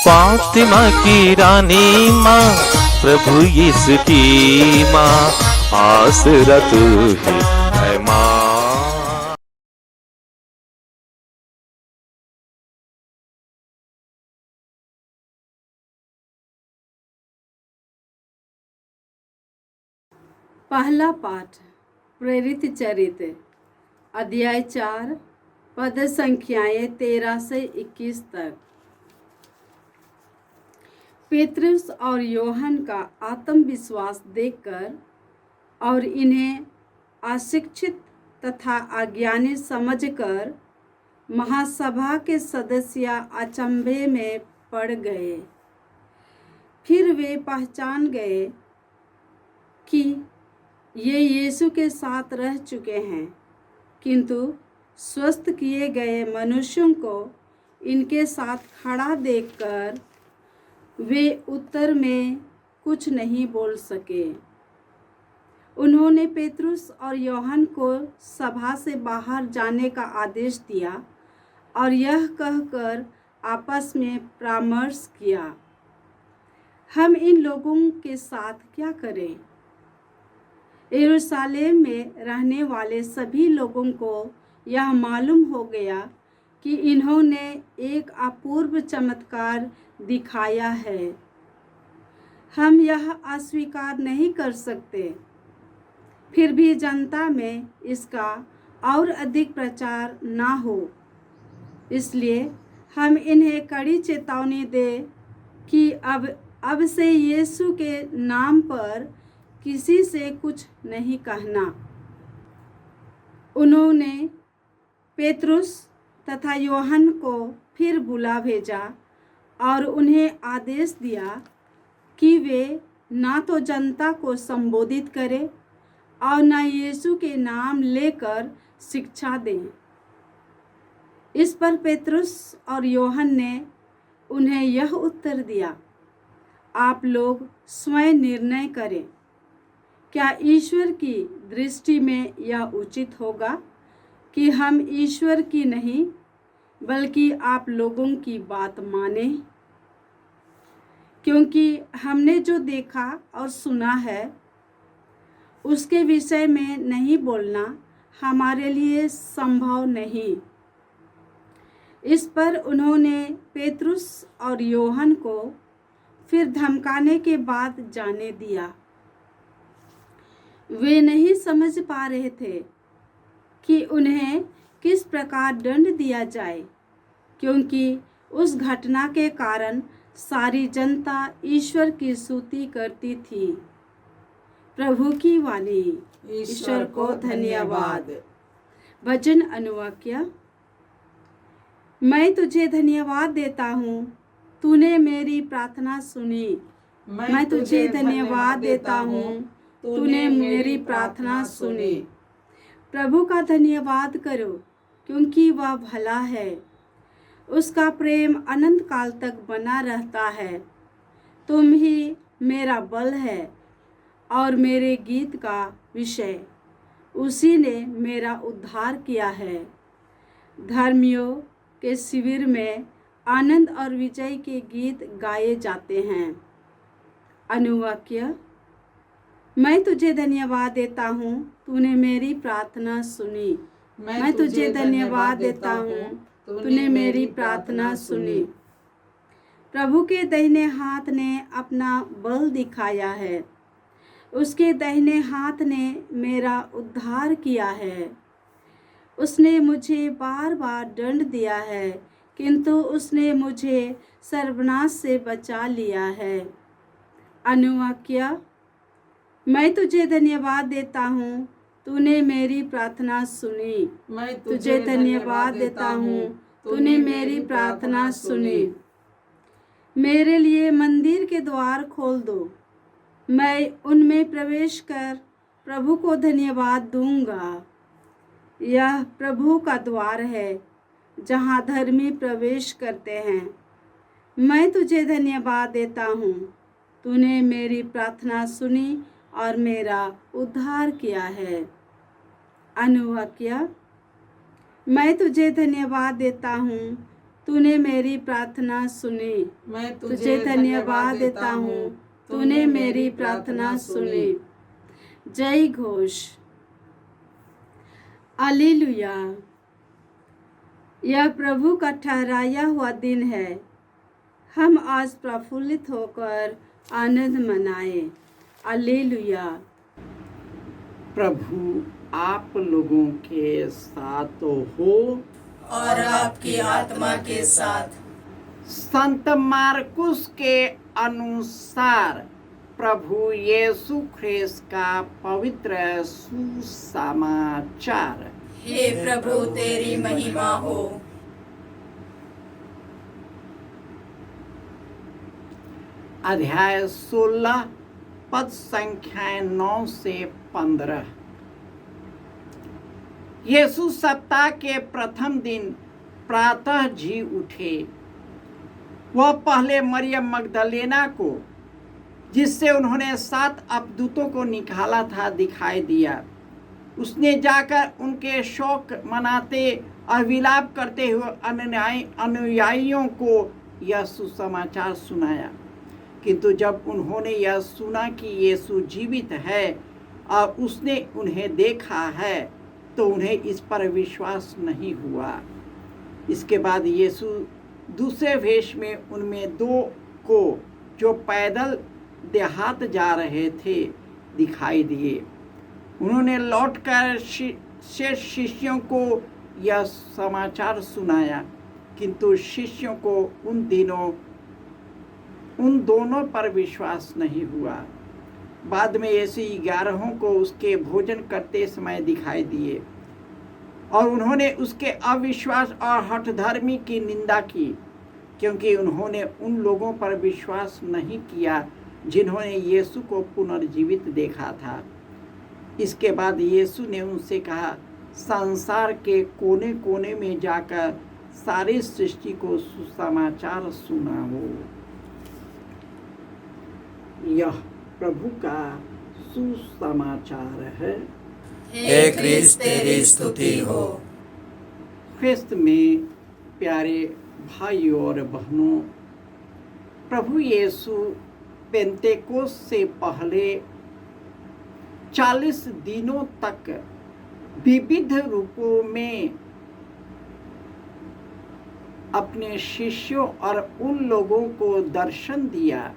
फातिमा की रानी माँ, प्रभु यीशु की माँ, आसरा तू ही है माँ। पहला पाठ प्रेरित चरित्र अध्याय 4 पद संख्याएं 13 से 21 तक। पेतरुस और यूहन्ना का आत्मविश्वास देखकर और इन्हें अशिक्षित तथा अज्ञानी समझकर महासभा के सदस्य अचंभे में पड़ गए। फिर वे पहचान गए कि ये यीशु के साथ रह चुके हैं, किंतु स्वस्थ किए गए मनुष्यों को इनके साथ खड़ा देखकर वे उत्तर में कुछ नहीं बोल सके। उन्होंने पेतरुस और यूहन्ना को सभा से बाहर जाने का आदेश दिया और यह कहकर आपस में परामर्श किया, हम इन लोगों के साथ क्या करें? यरूशलेम में रहने वाले सभी लोगों को यह मालूम हो गया कि इन्होंने एक अपूर्व चमत्कार दिखाया है। हम यह अस्वीकार नहीं कर सकते। फिर भी जनता में इसका और अधिक प्रचार ना हो, इसलिए हम इन्हें कड़ी चेतावनी दें कि अब से यीशु के नाम पर किसी से कुछ नहीं कहना। उन्होंने पेतरुस तथा यूहन्ना को फिर बुला भेजा और उन्हें आदेश दिया कि वे ना तो जनता को संबोधित करें और न यीशु के नाम लेकर शिक्षा दें। इस पर पेतरुस और यूहन्ना ने उन्हें यह उत्तर दिया, आप लोग स्वयं निर्णय करें, क्या ईश्वर की दृष्टि में यह उचित होगा कि हम ईश्वर की नहीं बल्कि आप लोगों की बात मानें? क्योंकि हमने जो देखा और सुना है उसके विषय में नहीं बोलना हमारे लिए संभव नहीं। इस पर उन्होंने पेतरुस और यूहन्ना को फिर धमकाने के बाद जाने दिया। वे नहीं समझ पा रहे थे कि उन्हें किस प्रकार दंड दिया जाए, क्योंकि उस घटना के कारण सारी जनता ईश्वर की स्तुति करती थी। प्रभु की वाणी। ईश्वर को धन्यवाद। भजन अनुवाक्य। मैं तुझे धन्यवाद देता हूँ, तूने मेरी प्रार्थना सुनी। मैं तुझे धन्यवाद देता हूँ, तूने मेरी प्रार्थना सुनी। प्रभु का धन्यवाद करो, क्योंकि वह भला है, उसका प्रेम अनंत काल तक बना रहता है। तुम ही मेरा बल है और मेरे गीत का विषय, उसी ने मेरा उद्धार किया है। धर्मियों के शिविर में आनंद और विजय के गीत गाए जाते हैं। अनुवाक्य। मैं तुझे धन्यवाद देता हूँ, तूने मेरी प्रार्थना सुनी। मैं तुझे धन्यवाद देता हूँ, तूने मेरी प्रार्थना सुनी। प्रभु के दाहिने हाथ ने अपना बल दिखाया है, उसके दाहिने हाथ ने मेरा उद्धार किया है। उसने मुझे बार बार दंड दिया है, किंतु उसने मुझे सर्वनाश से बचा लिया है। अनुवाक्य। मैं तुझे धन्यवाद देता हूँ, तूने मेरी प्रार्थना सुनी। मैं तुझे धन्यवाद देता हूँ, तूने मेरी प्रार्थना सुनी। मेरे लिए मंदिर के द्वार खोल दो, मैं उनमें प्रवेश कर प्रभु को धन्यवाद दूंगा। यह प्रभु का द्वार है, जहाँ धर्मी प्रवेश करते हैं। मैं तुझे धन्यवाद देता हूँ, तूने मेरी प्रार्थना सुनी और मेरा उद्धार किया है। अनुवाक्य। मैं तुझे धन्यवाद देता हूँ, तूने मेरी प्रार्थना सुनी। मैं तुझे धन्यवाद देता हूँ, तूने मेरी प्रार्थना सुनी। जय घोष। हालेलुया। यह प्रभु का ठहराया हुआ दिन है। हम आज प्रफुल्लित होकर आनंद मनाएं। हालेलुया। प्रभु आप लोगों के साथ हो और आपकी आत्मा के साथ। संत मार्कुस के अनुसार प्रभु यीशु ख्रिस्त का पवित्र सुसमाचार। हे प्रभु तेरी महिमा हो। अध्याय 16 पद संख्या 9 से 15। यीशु सप्ताह के प्रथम दिन प्रातः जी उठे। वह पहले मरियम मगदलेना को, जिससे उन्होंने 7 अपदूतों को निकाला था, दिखाई दिया। उसने जाकर उनके शोक मनाते और विलाप करते हुए अनुयायियों को यह सुसमाचार सुनाया। किंतु जब उन्होंने यह सुना कि यीशु जीवित है और उसने उन्हें देखा है, तो उन्हें इस पर विश्वास नहीं हुआ। इसके बाद यीशु दूसरे वेश में उनमें 2 को, जो पैदल देहात जा रहे थे, दिखाई दिए। उन्होंने लौटकर शेष शिष्यों को यह समाचार सुनाया, किंतु शिष्यों को उन दोनों पर विश्वास नहीं हुआ। बाद में यीशु 11 को उसके भोजन करते समय दिखाई दिए और उन्होंने उसके अविश्वास और हठधर्मी की निंदा की, क्योंकि उन्होंने उन लोगों पर विश्वास नहीं किया जिन्होंने यीशु को पुनर्जीवित देखा था। इसके बाद यीशु ने उनसे कहा, संसार के कोने कोने में जाकर सारी सृष्टि को सुसमाचार सुनाओ। यह प्रभु का सुसमाचार है। हे क्रिस्त तेरी स्तुति हो। ख्रिस्त में प्यारे भाइयों और बहनों, प्रभु यीशु पेंतेकोस्त से पहले 40 दिनों तक विविध रूपों में अपने शिष्यों और उन लोगों को दर्शन दिया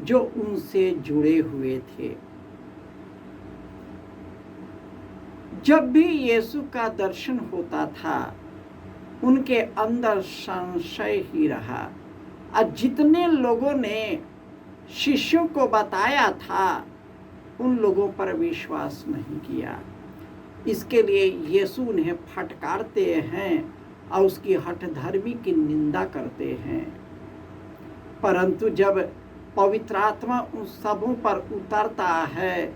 जो उनसे जुड़े हुए थे। जब भी यीशु का दर्शन होता था, उनके अंदर संशय ही रहा और जितने लोगों ने शिष्यों को बताया था, उन लोगों पर विश्वास नहीं किया। इसके लिए यीशु उन्हें फटकारते हैं और उसकी हठधर्मी की निंदा करते हैं। परंतु जब पवित्र आत्मा उन सबों पर उतरता है,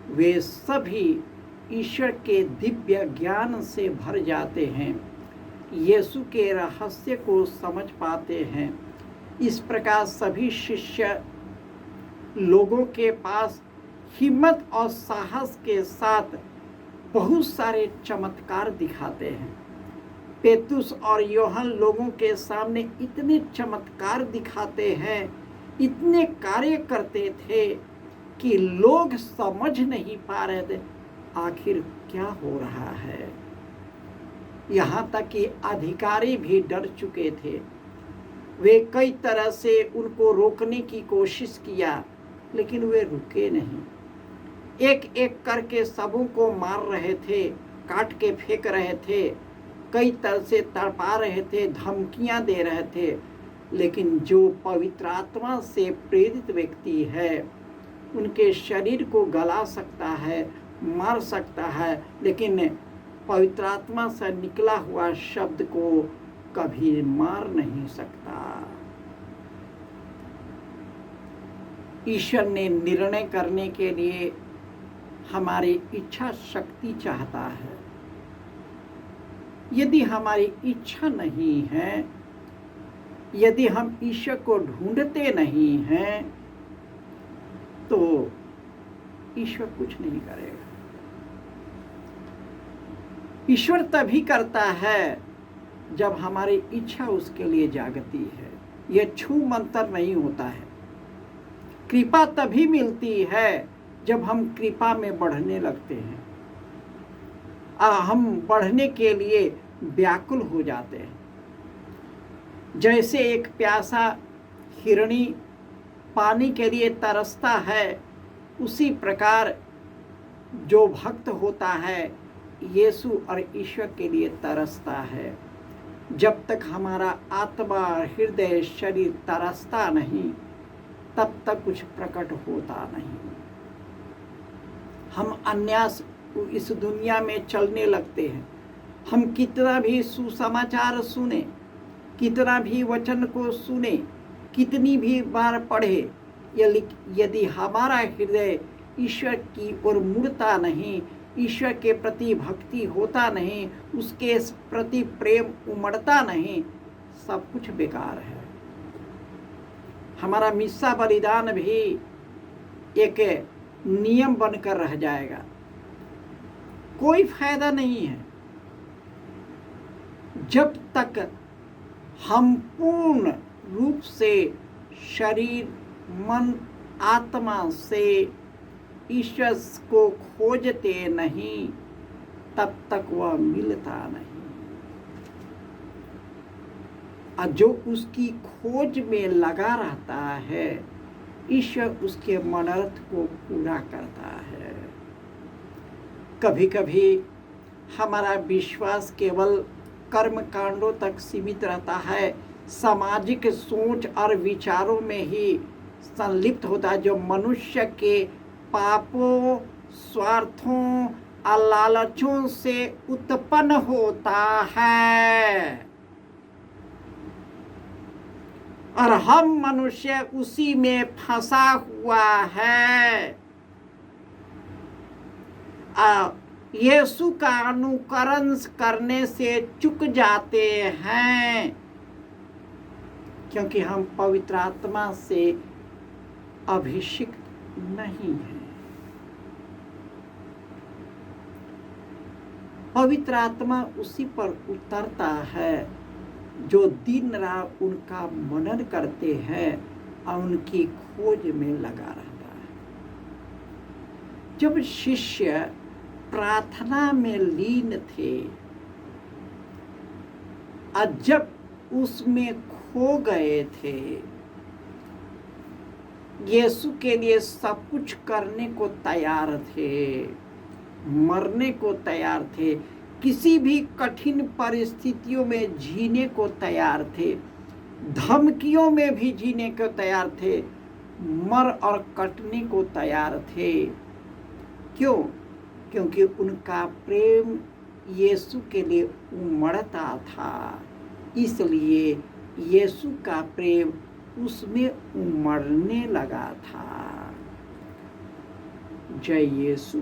वे सभी ईश्वर के दिव्य ज्ञान से भर जाते हैं, यीशु के रहस्य को समझ पाते हैं। इस प्रकार सभी शिष्य लोगों के पास हिम्मत और साहस के साथ बहुत सारे चमत्कार दिखाते हैं। पेतुस और यूहन्ना लोगों के सामने इतने चमत्कार दिखाते हैं, इतने कार्य करते थे कि लोग समझ नहीं पा रहे थे आखिर क्या हो रहा है। यहाँ तक कि अधिकारी भी डर चुके थे। वे कई तरह से उनको रोकने की कोशिश किया, लेकिन वे रुके नहीं। एक एक करके सबों को मार रहे थे, काट के फेंक रहे थे, कई तरह से तड़पा रहे थे, धमकियां दे रहे थे। लेकिन जो पवित्र आत्मा से प्रेरित व्यक्ति है, उनके शरीर को गला सकता है, मार सकता है, लेकिन पवित्र आत्मा से निकला हुआ शब्द को कभी मार नहीं सकता। ईश्वर ने निर्णय करने के लिए हमारी इच्छा शक्ति चाहता है। यदि हमारी इच्छा नहीं है, यदि हम ईश्वर को ढूंढते नहीं हैं, तो ईश्वर कुछ नहीं करेगा। ईश्वर तभी करता है जब हमारी इच्छा उसके लिए जागती है। यह छू मंतर नहीं होता है। कृपा तभी मिलती है जब हम कृपा में बढ़ने लगते हैं। हम बढ़ने के लिए व्याकुल हो जाते हैं। जैसे एक प्यासा हिरणी पानी के लिए तरसता है, उसी प्रकार जो भक्त होता है यीशु और ईश्वर के लिए तरसता है। जब तक हमारा आत्मा, हृदय, शरीर तरसता नहीं, तब तक कुछ प्रकट होता नहीं। हम अन्यास इस दुनिया में चलने लगते हैं। हम कितना भी सुसमाचार सुने, कितना भी वचन को सुने, कितनी भी बार पढ़े, यदि हमारा हृदय ईश्वर की ओर मुड़ता नहीं, ईश्वर के प्रति भक्ति होता नहीं, उसके प्रति प्रेम उमड़ता नहीं, सब कुछ बेकार है। हमारा मिस्सा बलिदान भी एक नियम बनकर रह जाएगा, कोई फायदा नहीं है। जब तक हम पूर्ण रूप से शरीर, मन, आत्मा से ईश्वर को खोजते नहीं, तब तक वह मिलता नहीं। और जो उसकी खोज में लगा रहता है, ईश्वर उसके मनोरथ को पूरा करता है। कभी कभी हमारा विश्वास केवल कर्म कांडों तक सीमित रहता है, सामाजिक सोच और विचारों में ही संलिप्त होता है, जो मनुष्य के पापों, स्वार्थों और लालचों से उत्पन्न होता है। और हम मनुष्य उसी में फंसा हुआ है। यीशु का अनुकरण करने से चूक जाते हैं, क्योंकि हम पवित्र आत्मा से अभिषिक्त नहीं हैं। पवित्र आत्मा उसी पर उतरता है जो दिन रात उनका मनन करते हैं और उनकी खोज में लगा रहता है। जब शिष्य प्रार्थना में लीन थे और जब उसमें खो गए थे, यीशु के लिए सब कुछ करने को तैयार थे, मरने को तैयार थे, किसी भी कठिन परिस्थितियों में जीने को तैयार थे, धमकियों में भी जीने को तैयार थे, मर और कटने को तैयार थे। क्यों? क्योंकि उनका प्रेम यीशु के लिए उमड़ता था, इसलिए यीशु का प्रेम उसमें उमड़ने लगा था। जय यीशु।